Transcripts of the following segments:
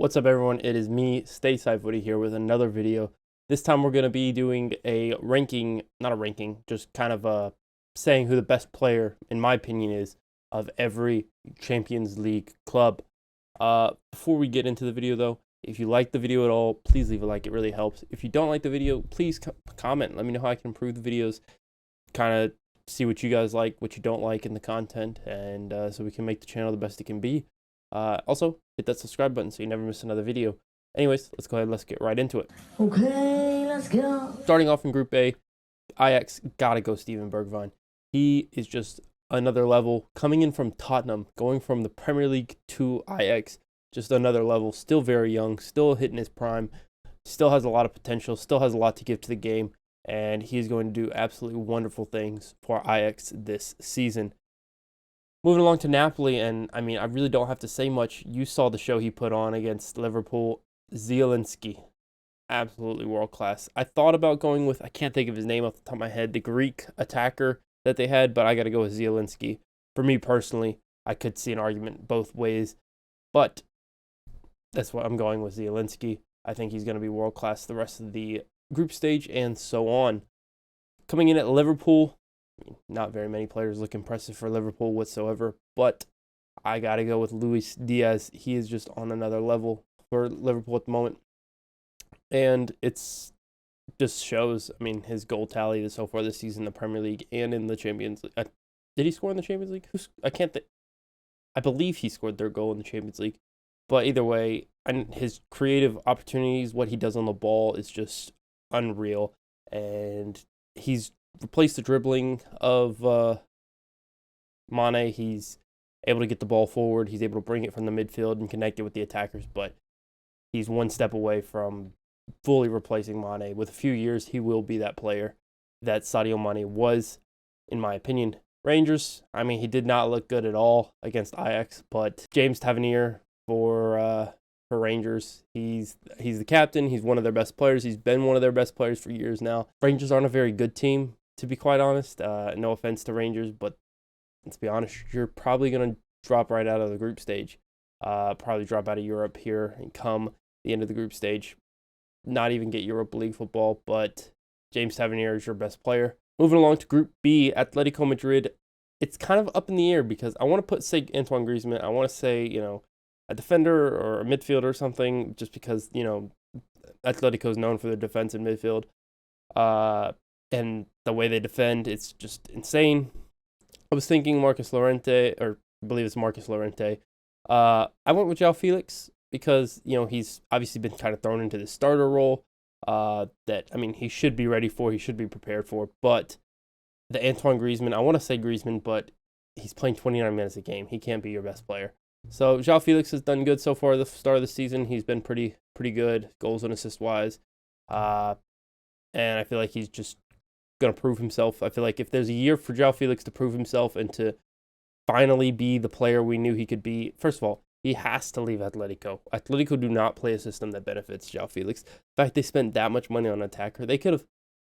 What's up, everyone? It is me, Stateside Footy, here with another video. This time we're going to be doing a ranking, not a ranking, just kind of saying who the best player, in my opinion, is of every Champions League club. Before we get into the video, though, if you like the video at all, please leave a like. It really helps. If you don't like the video, please comment. Let me know how I can improve the videos, kind of see what you guys like, what you don't like in the content, and so we can make the channel the best it can be. Also, hit that subscribe button so you never miss another video. Anyways, let's go ahead and let's get right into it. Okay, let's go. Starting off in Group A, Ajax gotta go Steven Bergwijn. He is just another level. Coming in from Tottenham, going from the Premier League to Ajax, just another level. Still very young, still hitting his prime, still has a lot of potential, still has a lot to give to the game, and he's going to do absolutely wonderful things for Ajax this season. Moving along to Napoli, and I mean, I really don't have to say much. You saw the show he put on against Liverpool. Zielinski, absolutely world class. I thought about going with, I can't think of his name off the top of my head, the Greek attacker that they had, but I got to go with Zielinski. For me personally, I could see an argument both ways, but that's what I'm going with, Zielinski. I think he's going to be world class the rest of the group stage and so on. Coming in at Liverpool, not very many players look impressive for Liverpool whatsoever, but I got to go with Luis Diaz. He is just on another level for Liverpool at the moment. And it's just shows, I mean, his goal tally so far this season in the Premier League and in the Champions League. Did he score in the Champions League? I can't think. I believe he scored their goal in the Champions League. But either way, and his creative opportunities, what he does on the ball is just unreal. And he's replaced the dribbling of Mane. He's able to get the ball forward. He's able to bring it from the midfield and connect it with the attackers. But he's one step away from fully replacing Mane. With a few years, he will be that player that Sadio Mane was, in my opinion. Rangers, I mean, he did not look good at all against Ajax. But James Tavernier for Rangers. He's the captain. He's one of their best players. He's been one of their best players for years now. Rangers aren't a very good team, to be quite honest. No offense to Rangers, but let's be honest, you're probably going to drop right out of the group stage. Probably drop out of Europe here and come the end of the group stage. Not even get Europa League football, but James Tavernier is your best player. Moving along to Group B, Atletico Madrid. It's kind of up in the air because I want to say Antoine Griezmann. I want to say, a defender or a midfielder or something, just because, Atletico is known for their defense in midfield. And the way they defend, it's just insane. I was thinking Marcus Llorente, or I believe it's Marcus Llorente. I went with João Felix because, he's obviously been kind of thrown into the starter role that, I mean, he should be ready for, he should be prepared for. But the Antoine Griezmann, I want to say Griezmann, but he's playing 29 minutes a game. He can't be your best player. So João Felix has done good so far at the start of the season. He's been pretty good, goals and assist wise. And I feel like he's just going to prove himself. I feel like if there's a year for João Felix to prove himself and to finally be the player we knew he could be, first of all, he has to leave Atletico. Atletico do not play a system that benefits João Felix. In fact, they spent that much money on an attacker. They could have,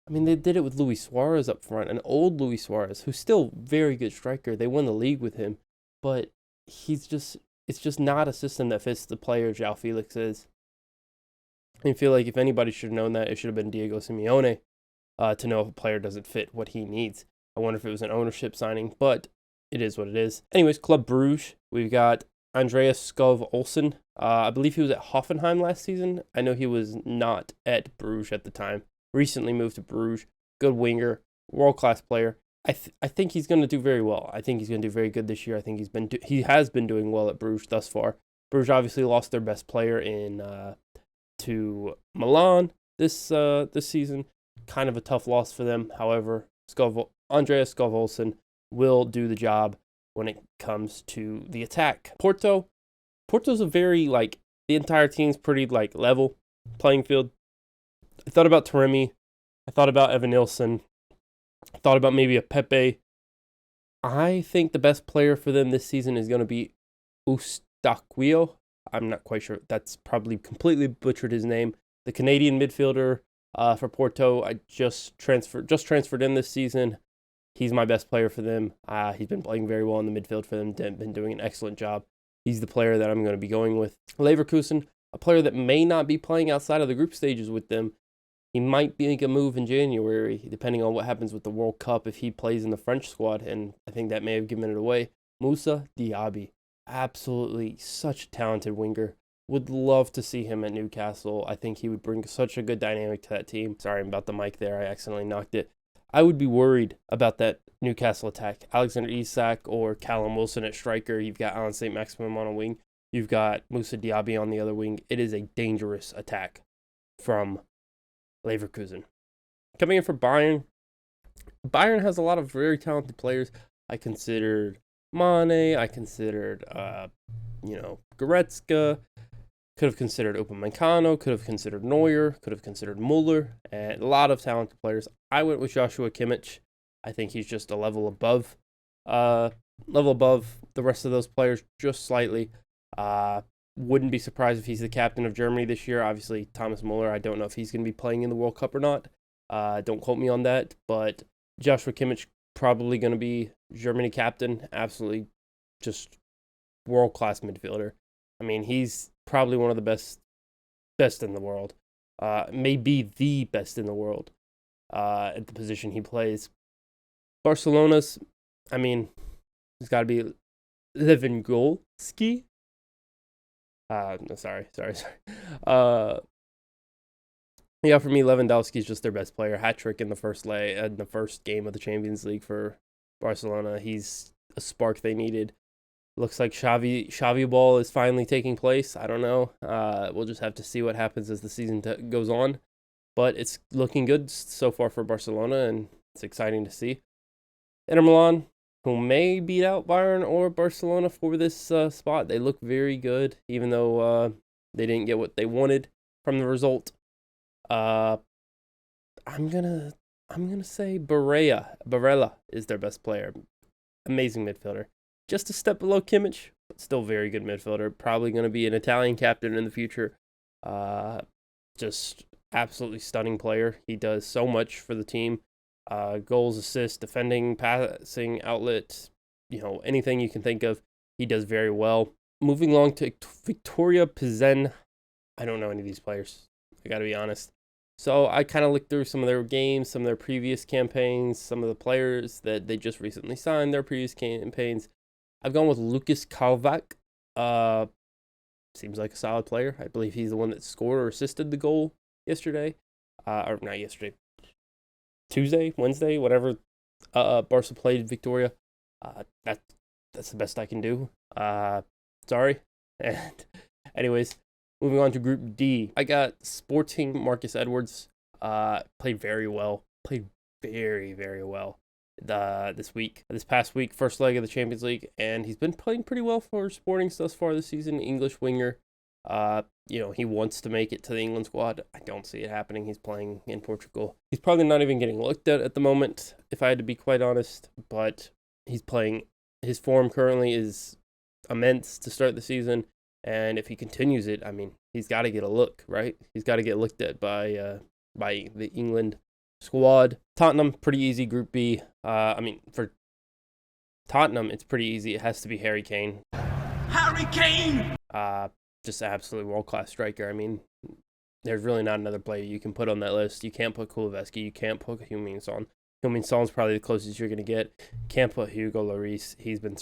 I mean, they did it with Luis Suarez up front, an old Luis Suarez, who's still very good striker. They won the league with him, but it's just not a system that fits the player João Felix is. I feel like if anybody should have known that, it should have been Diego Simeone to know if a player doesn't fit what he needs. I wonder if it was an ownership signing, but it is what it is. Anyways, Club Bruges, we've got Andreas Skov Olsen. I believe he was at Hoffenheim last season. I know he was not at Bruges at the time. Recently moved to Bruges. Good winger, world-class player. I think he's going to do very well. I think he's going to do very good this year. I think he has been doing well at Bruges thus far. Bruges obviously lost their best player to Milan this season. Kind of a tough loss for them. However, Andreas Skov Olsen will do the job when it comes to the attack. Porto's a very, the entire team's pretty, level playing field. I thought about Taremi. I thought about Evan Nilsson. I thought about maybe a Pepe. I think the best player for them this season is going to be Eustaquio. I'm not quite sure. That's probably completely butchered his name. The Canadian midfielder for Porto. I just transferred in this season. He's my best player for them. He's been playing very well in the midfield for them. Been doing an excellent job. He's the player that I'm going to be going with. Leverkusen, a player that may not be playing outside of the group stages with them. He might make a move in January, depending on what happens with the World Cup, if he plays in the French squad, and I think that may have given it away. Moussa Diaby, absolutely such a talented winger. Would love to see him at Newcastle. I think he would bring such a good dynamic to that team. Sorry about the mic there, I accidentally knocked it. I would be worried about that Newcastle attack. Alexander Isak or Callum Wilson at striker. You've got Alan St. Maximin on a wing. You've got Moussa Diaby on the other wing. It is a dangerous attack from Leverkusen. Coming in for Bayern. Bayern has a lot of very talented players. I considered Mane. I considered, Goretzka. Could have considered Upamecano. Could have considered Neuer. Could have considered Muller. And a lot of talented players. I went with Joshua Kimmich. I think he's just a level above the rest of those players, just slightly. Wouldn't be surprised if he's the captain of Germany this year. Obviously, Thomas Muller, I don't know if he's going to be playing in the World Cup or not. Don't quote me on that. But Joshua Kimmich probably going to be Germany captain. Absolutely just world-class midfielder. I mean, he's probably one of the best in the world. Maybe the best in the world at the position he plays. Barcelona's, I mean, he's got to be Lewandowski. No, sorry. Yeah, for me, Lewandowski is just their best player. Hat trick in the first game of the Champions League for Barcelona. He's a spark they needed. Looks like Xavi ball is finally taking place. I don't know. We'll just have to see what happens as the season goes on. But it's looking good so far for Barcelona, and it's exciting to see. Inter Milan, who may beat out Bayern or Barcelona for this spot. They look very good, even though they didn't get what they wanted from the result. I'm gonna say Barella is their best player. Amazing midfielder. Just a step below Kimmich, but still very good midfielder. Probably going to be an Italian captain in the future. Just absolutely stunning player. He does so much for the team. Goals, assists, defending, passing, outlet, anything you can think of, he does very well. Moving along to Victoria Pilsen. I don't know any of these players. I got to be honest. So I kind of looked through some of their games, some of their previous campaigns, some of the players that they just recently signed their previous campaigns. I've gone with Lucas Kalvak. Seems like a solid player. I believe he's the one that scored or assisted the goal yesterday. Or not yesterday. Tuesday, Wednesday, whatever. Barca played Victoria. That's the best I can do. Sorry. And anyways, moving on to Group D. I got Sporting Marcus Edwards. Played very well. Played very, very well this past week, first leg of the Champions League, and he's been playing pretty well for Sporting thus far this season. English winger. He wants to make it to the England squad. I don't see it happening. He's playing in Portugal. He's probably not even getting looked at the moment, if I had to be quite honest, but he's playing. His form currently is immense to start the season, and if he continues it, I mean, he's got to get a look, right? He's got to get looked at by the England squad. Tottenham, pretty easy Group B. For Tottenham, it's pretty easy. It has to be Harry Kane. Harry Kane! Just an absolute world-class striker. I mean, there's really not another player you can put on that list. You can't put Kulusevski. You can't put Heung-min Son. Heung-min Son's probably the closest you're going to get. Can't put Hugo Lloris. He's been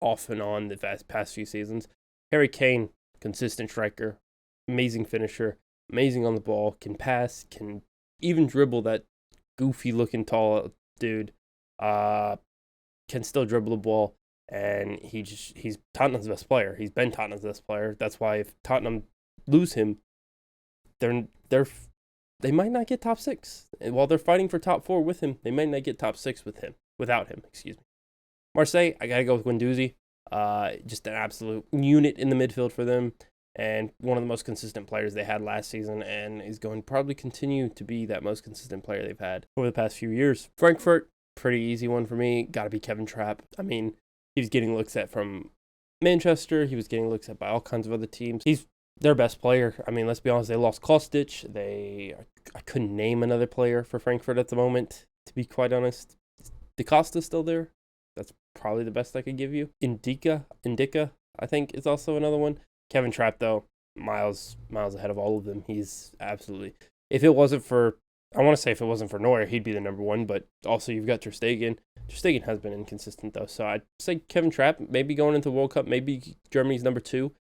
off and on the past few seasons. Harry Kane, consistent striker, amazing finisher, amazing on the ball, can pass, can even dribble that goofy-looking tall dude, can still dribble the ball, and he's Tottenham's best player. He's been Tottenham's best player. That's why if Tottenham lose him, they might not get top 6. And while they're fighting for top 4 with him, they might not get top 6 without him. Marseille, I gotta go with Guendouzi. Just an absolute unit in the midfield for them, and one of the most consistent players they had last season, and is going to probably continue to be that most consistent player they've had over the past few years. Frankfurt, pretty easy one for me. Got to be Kevin Trapp. I mean, he was getting looks at from Manchester. He was getting looks at by all kinds of other teams. He's their best player. I mean, let's be honest, they lost Kostic. I couldn't name another player for Frankfurt at the moment, to be quite honest. De Costa's still there. That's probably the best I could give you. Indica, I think, is also another one. Kevin Trapp, though, miles ahead of all of them. He's absolutely. If it wasn't for, I want to say if it wasn't for Neuer, he'd be the number one. But also you've got Ter Stegen. Ter Stegen has been inconsistent though, so I'd say Kevin Trapp maybe going into the World Cup, maybe Germany's number two.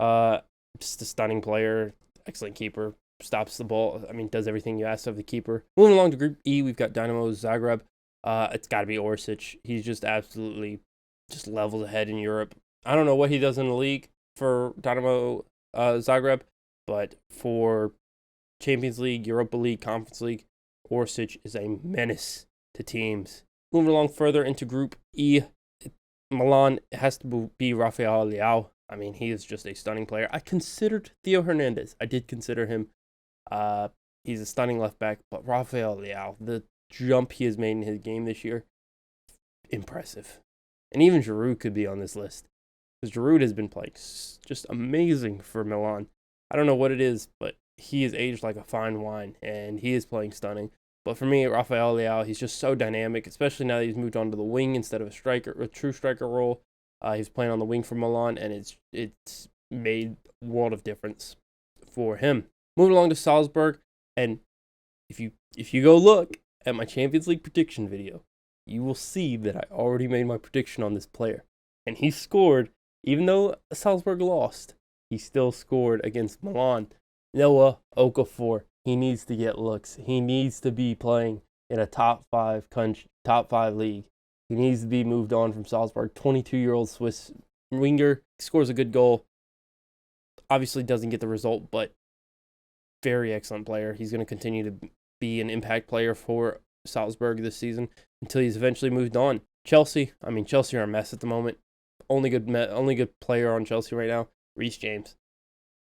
Just a stunning player, excellent keeper, stops the ball. I mean, does everything you ask of the keeper. Moving along to Group E, we've got Dynamo Zagreb. It's got to be Orsic. He's just absolutely just levels ahead in Europe. I don't know what he does in the league for Dynamo Zagreb, but for Champions League, Europa League, Conference League, Orsic is a menace to teams. Moving along further into Group E, Milan has to be Rafael Leao. I mean, he is just a stunning player. I considered Theo Hernandez. I did consider him. He's a stunning left back, but Rafael Leao, the jump he has made in his game this year, impressive. And even Giroud could be on this list, because Giroud has been playing just amazing for Milan. I don't know what it is, but he is aged like a fine wine, and he is playing stunning. But for me, Rafael Leao, he's just so dynamic, especially now that he's moved on to the wing instead of a true striker role. He's playing on the wing for Milan, and it's made a world of difference for him. Moving along to Salzburg, and if you go look at my Champions League prediction video, you will see that I already made my prediction on this player. And he scored, even though Salzburg lost, he still scored against Milan. Noah Okafor, he needs to get looks. He needs to be playing in a top five league. He needs to be moved on from Salzburg. 22-year-old Swiss winger, scores a good goal. Obviously doesn't get the result, but very excellent player. He's going to continue to be an impact player for Salzburg this season until he's eventually moved on. Chelsea are a mess at the moment. Only good player on Chelsea right now, Reece James.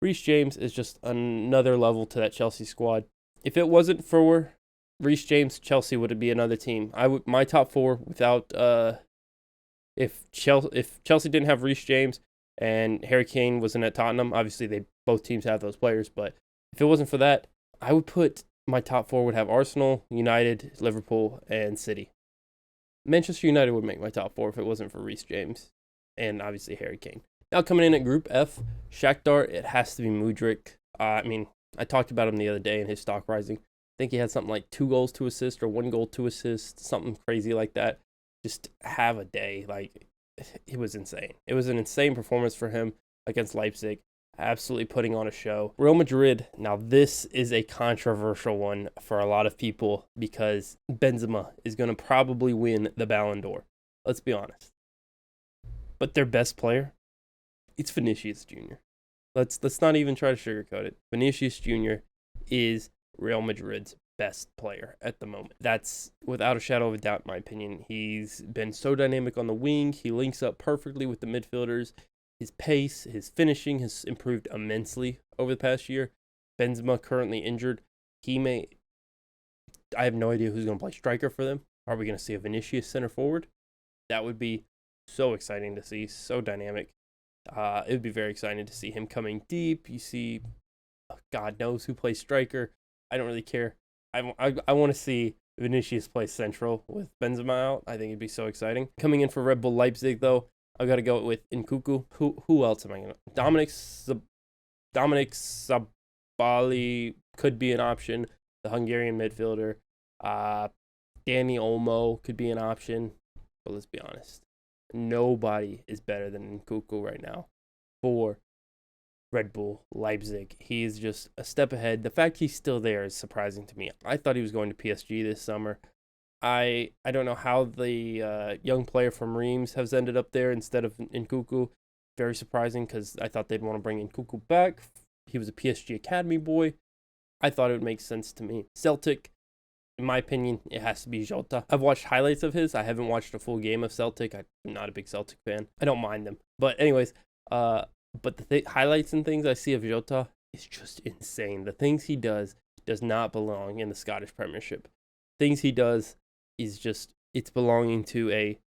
Reece James is just another level to that Chelsea squad. If it wasn't for Reece James, Chelsea would be another team. My top four without if Chelsea didn't have Reece James and Harry Kane wasn't at Tottenham, obviously both teams have those players, but if it wasn't for that, I would put my top four would have Arsenal, United, Liverpool, and City. Manchester United would make my top four if it wasn't for Reece James and obviously Harry Kane. Now coming in at Group F, Shakhtar, it has to be Mudryk. I talked about him the other day in his stock rising. I think he had something like 2 goals, 2 assists, or 1 goal, 2 assists, something crazy like that. Just have a day. Like, it was insane. It was an insane performance for him against Leipzig. Absolutely putting on a show. Real Madrid, now this is a controversial one for a lot of people because Benzema is going to probably win the Ballon d'Or. Let's be honest. But their best player, it's Vinicius Jr. Let's not even try to sugarcoat it. Vinicius Jr. is Real Madrid's best player at the moment. That's without a shadow of a doubt, in my opinion. He's been so dynamic on the wing. He links up perfectly with the midfielders. His pace, his finishing has improved immensely over the past year. Benzema currently injured. I have no idea who's going to play striker for them. Are we going to see a Vinicius center forward? That would be so exciting to see. So dynamic. It would be very exciting to see him coming deep. You see, God knows who plays striker. I don't really care. I want to see Vinicius play central with Benzema out. I think it'd be so exciting. Coming in for Red Bull Leipzig, though, I've got to go with Nkunku. Who else am I going to? Dominic Sabali could be an option. The Hungarian midfielder. Danny Olmo could be an option. But let's be honest. Nobody is better than Nkunku right now for Red Bull Leipzig. He's just a step ahead. The fact he's still there is surprising to me. I thought he was going to PSG this summer. I don't know how the young player from Reims has ended up there instead of Nkunku. Very surprising because I thought they'd want to bring Nkunku back. He was a PSG Academy boy. I thought it would make sense to me. Celtic, in my opinion, it has to be Jota. I've watched highlights of his. I haven't watched a full game of Celtic. I'm not a big Celtic fan. I don't mind them. But anyways, but the highlights and things I see of Jota is just insane. The things he does not belong in the Scottish Premiership. Things he does is just, it's belonging to a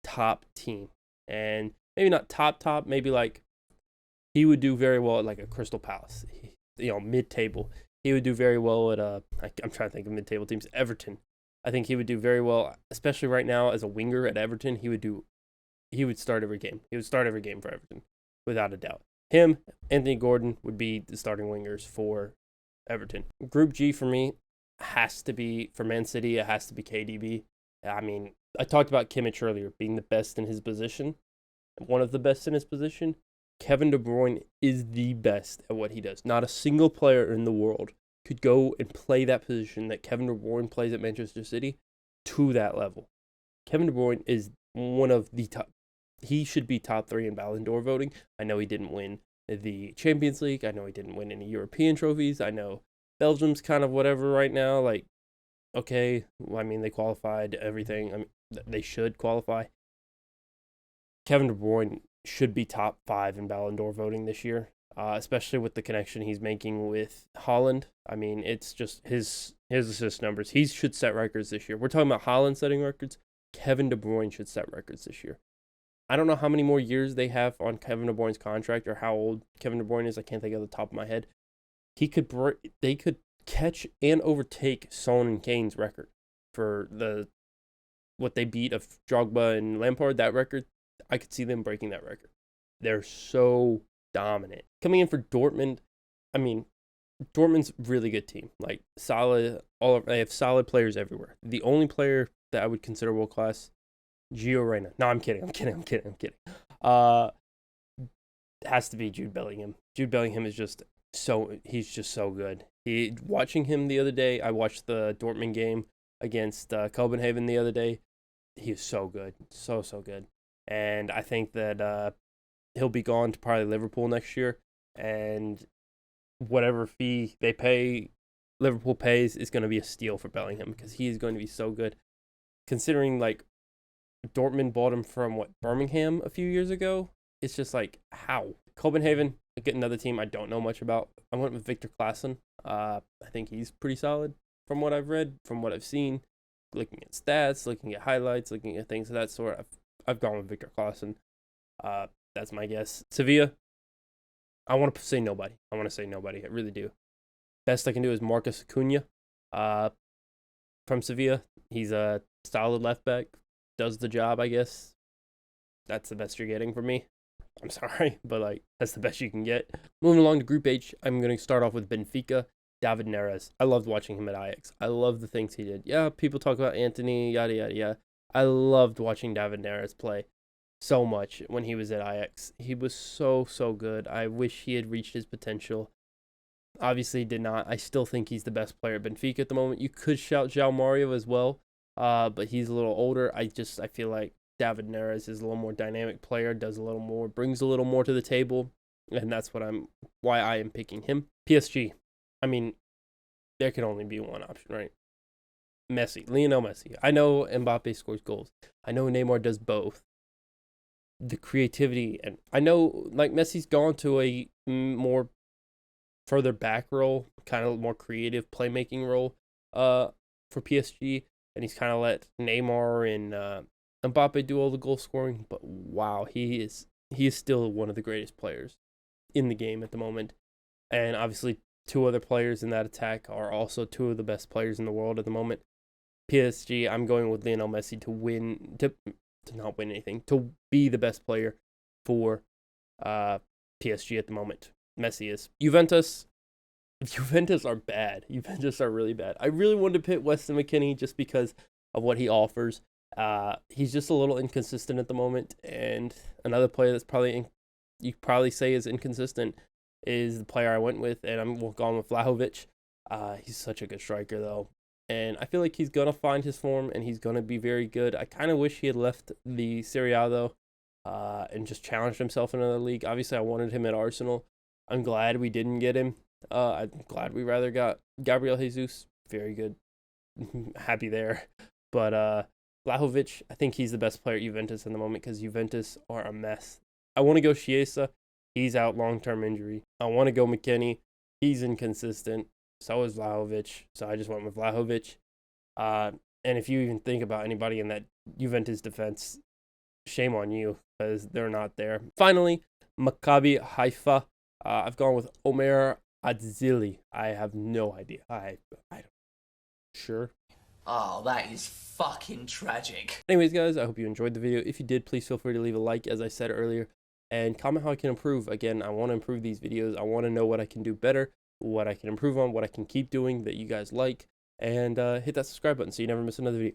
top team. And maybe not top, maybe like he would do very well at like a Crystal Palace, mid-table. He would do very well at I'm trying to think of mid-table teams, Everton. I think he would do very well, especially right now as a winger at Everton. He would start every game. He would start every game for Everton, without a doubt. Him, Anthony Gordon would be the starting wingers for Everton. Group G for me has to be, for Man City, it has to be KDB. I mean, I talked about Kimmich earlier being the best in his position, one of the best in his position. Kevin De Bruyne is the best at what he does. Not a single player in the world could go and play that position that Kevin De Bruyne plays at Manchester City to that level. Kevin De Bruyne is one of the top. He should be top 3 in Ballon d'Or voting. I know he didn't win the Champions League. I know he didn't win any European trophies. I know Belgium's kind of whatever right now. Like, okay, I mean, they qualified everything. I mean, they should qualify. Kevin De Bruyne should be top 5 in Ballon d'Or voting this year, especially with the connection he's making with Haaland. I mean, it's just his assist numbers. He should set records this year. We're talking about Haaland setting records. Kevin De Bruyne should set records this year. I don't know how many more years they have on Kevin De Bruyne's contract or how old Kevin De Bruyne is. I can't think of the top of my head. They could catch and overtake Son and Kane's record for what they beat of Drogba and Lampard. That record, I could see them breaking that record. They're so dominant. Coming in for Dortmund, I mean, Dortmund's a really good team. Like, solid. They have solid players everywhere. The only player that I would consider world class, Gio Reyna. No, I'm kidding. Has to be Jude Bellingham. Jude Bellingham is he's just so good. Watching him the other day, I watched the Dortmund game against Copenhagen the other day. He is so good. So good. And I think that he'll be gone to probably Liverpool next year. And whatever fee they pay, Liverpool pays, is going to be a steal for Bellingham because he is going to be so good. Considering, like, Dortmund bought him from, Birmingham a few years ago? It's just like, how? Copenhagen, get another team I don't know much about. I went with Victor Claesson. I think he's pretty solid from what I've read, from what I've seen. Looking at stats, looking at highlights, looking at things of that sort. I've gone with Victor Claesson. That's my guess. Sevilla, I want to say nobody. I really do. Best I can do is Marcus Acuna from Sevilla. He's a solid left back. Does the job, I guess. That's the best you're getting from me. I'm sorry, but that's the best you can get. Moving along to Group H, I'm going to start off with Benfica. David Neres. I loved watching him at Ajax. I love the things he did. Yeah, people talk about Anthony, yada, yada, yada. I loved watching David Neres play so much when he was at Ajax. He was so good. I wish he had reached his potential. Obviously, he did not. I still think he's the best player at Benfica at the moment. You could shout João Mario as well, but he's a little older. I feel like David Neres is a little more dynamic player, does a little more, brings a little more to the table, and that's why I am picking him. PSG. I mean, there can only be one option, right? Messi, Lionel Messi. I know Mbappe scores goals. I know Neymar does both. The creativity, and I know Messi's gone to a more further back role, kind of more creative playmaking role for PSG, and he's kind of let Neymar and Mbappe do all the goal scoring. But wow, he is still one of the greatest players in the game at the moment. And obviously, two other players in that attack are also two of the best players in the world at the moment. PSG, I'm going with Lionel Messi to not win anything, to be the best player for PSG at the moment. Messi is. Juventus are bad. Juventus are really bad. I really wanted to pick Weston McKennie just because of what he offers. He's just a little inconsistent at the moment. And another player that's you probably say is inconsistent is the player I went with, and I'm going with Vlahovic. He's such a good striker, though. And I feel like he's going to find his form, and he's going to be very good. I kind of wish he had left the Serie A, though, and just challenged himself in another league. Obviously, I wanted him at Arsenal. I'm glad we didn't get him. I'm glad we rather got Gabriel Jesus. Very good. Happy there. But Vlahovic, I think he's the best player at Juventus in the moment because Juventus are a mess. I want to go Chiesa. He's out long-term injury. I want to go McKennie. He's inconsistent. So is Vlahovic. So I just went with Vlahovic. And if you even think about anybody in that Juventus defense, shame on you because they're not there. Finally, Maccabi Haifa. I've gone with Omer Adzili. I have no idea. I don't. Sure. Oh, that is fucking tragic. Anyways, guys, I hope you enjoyed the video. If you did, please feel free to leave a like. As I said earlier, and comment how I can improve. Again, I want to improve these videos. I want to know what I can do better, what I can improve on, what I can keep doing that you guys like, and hit that subscribe button so you never miss another video.